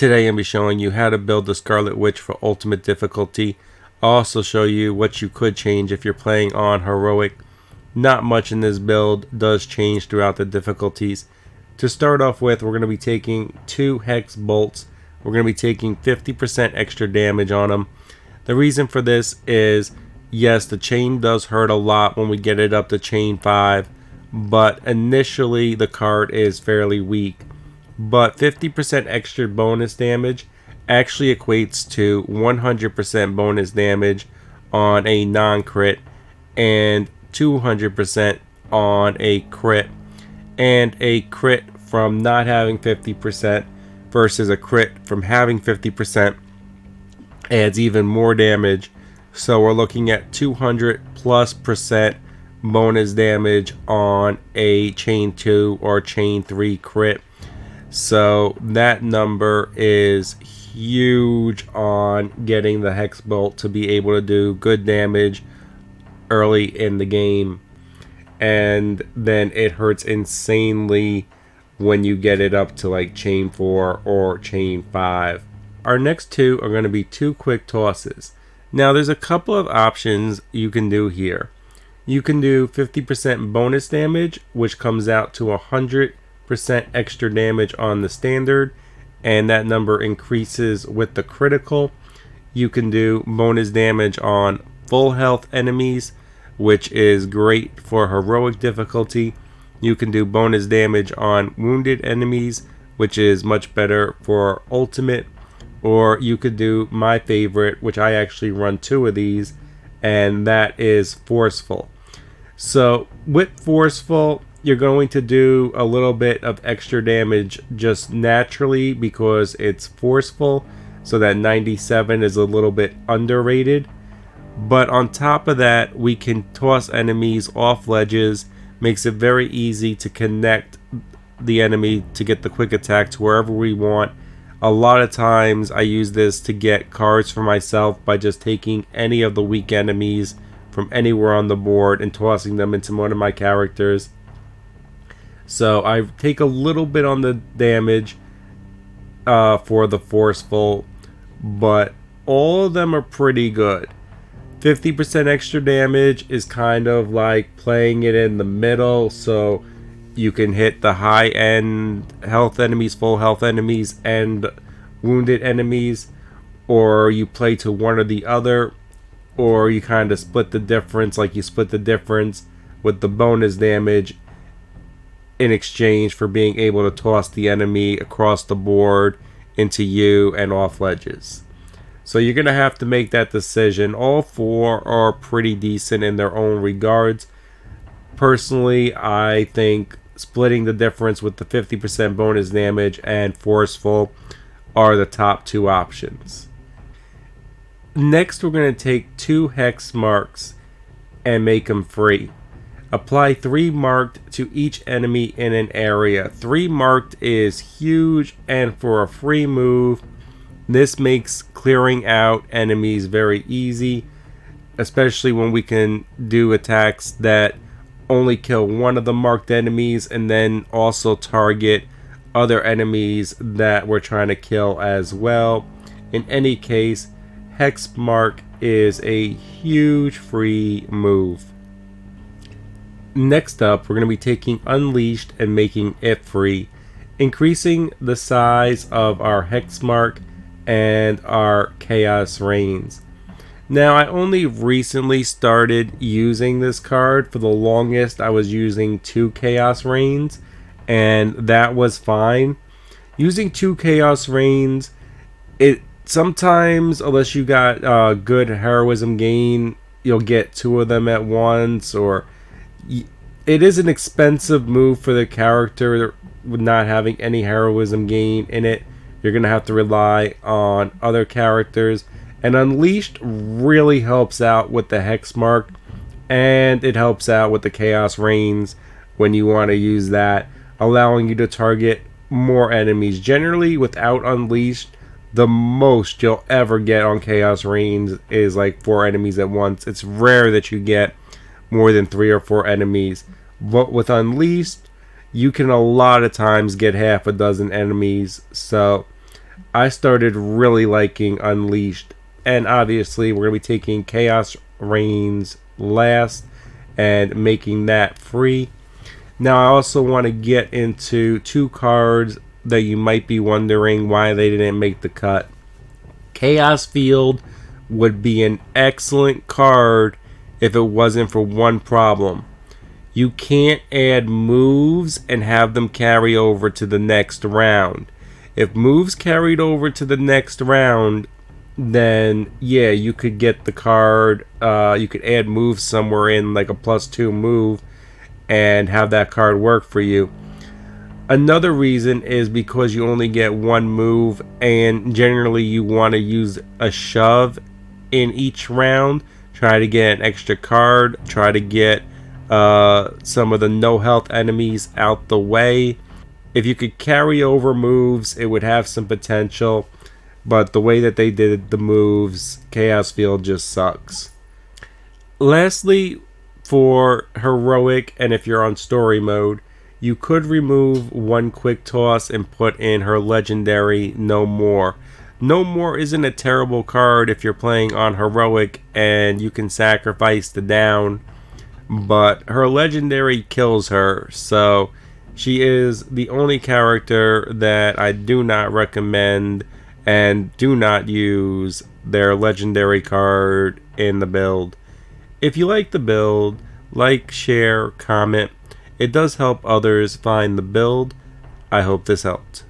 Today I'm going to be showing you how to build the Scarlet Witch for ultimate difficulty. I'll also show you what you could change if you're playing on heroic. Not much in this build does change throughout the difficulties. To start off with, we're going to be taking 2 hex bolts. We're going to be taking 50% extra damage on them. The reason for this is, yes, the chain does hurt a lot when we get it up to chain 5, but initially the card is fairly weak. But 50% extra bonus damage actually equates to 100% bonus damage on a non-crit and 200% on a crit. And a crit from not having 50% versus a crit from having 50% adds even more damage. So we're looking at 200+% bonus damage on a chain 2 or chain 3 crit. So that number is huge on getting the hex bolt to be able to do good damage early in the game, and then it hurts insanely when you get it up to like chain 4 or chain 5. Our next 2 are going to be 2 quick tosses. Now there's a couple of options you can do here. You can do 50% bonus damage, which comes out to 100% extra damage on the standard, and that number increases with the critical. You can do bonus damage on full health enemies, which is great for heroic difficulty. You can do bonus damage on wounded enemies, which is much better for ultimate. Or you could do my favorite, which I actually run 2 of these, and that is forceful. So with forceful, you're going to do a little bit of extra damage just naturally because it's forceful, so that 97 is a little bit underrated. But on top of that, we can toss enemies off ledges. Makes it very easy to connect the enemy to get the quick attack to wherever we want. A lot of times I use this to get cards for myself by just taking any of the weak enemies from anywhere on the board and tossing them into one of my characters. So I take a little bit on the damage for the forceful, but all of them are pretty good. 50% extra damage is kind of like playing it in the middle, so you can hit the high end health enemies, full health enemies, and wounded enemies, or you play to one or the other, or you kind of split the difference, like you split the difference with the bonus damage in exchange for being able to toss the enemy across the board into you and off ledges. So you're going to have to make that decision. All 4 are pretty decent in their own regards. Personally, I think splitting the difference with the 50% bonus damage and forceful are the top 2 options. Next, we're going to take 2 hex marks and make them free. Apply 3 marked to each enemy in an area. 3 marked is huge, and for a free move, this makes clearing out enemies very easy, especially when we can do attacks that only kill one of the marked enemies and then also target other enemies that we're trying to kill as well. In any case, hex mark is a huge free move. Next up, we're going to be taking Unleashed and making it free, increasing the size of our hex mark and our chaos reigns. Now, I only recently started using this card. For the longest, I was using 2 chaos reigns, and that was fine. Using 2 chaos reigns, it sometimes, unless you got good heroism gain, you'll get 2 of them at once, or it is an expensive move for the character with not having any heroism gain in it. You're going to have to rely on other characters. And Unleashed really helps out with the hex mark, and it helps out with the chaos reigns when you want to use that, allowing you to target more enemies. Generally, without Unleashed, the most you'll ever get on chaos reigns is like 4 enemies at once. It's rare that you get more than 3 or 4 enemies. But with Unleashed, you can a lot of times get half a dozen enemies. So I started really liking Unleashed. And obviously, we're going to be taking Chaos Reigns last and making that free. Now, I also want to get into two cards that you might be wondering why they didn't make the cut. Chaos Field would be an excellent card if it wasn't for one problem. You can't add moves and have them carry over to the next round. If moves carried over to the next round, then yeah, you could get the card. You could add moves somewhere in, like a +2 move, and have that card work for you. Another reason is because you only get one move, and generally you want to use a shove in each round. Try to get an extra card. Try to get some of the no health enemies out the way. If you could carry over moves, it would have some potential. But the way that they did the moves, Chaos Field just sucks. Lastly, for heroic, and if you're on story mode, you could remove one quick toss and put in her legendary No More. No More isn't a terrible card if you're playing on heroic and you can sacrifice the down, but her legendary kills her, so she is the only character that I do not recommend, and do not use their legendary card in the build. If you like the build, like, share, comment. It does help others find the build. I hope this helped.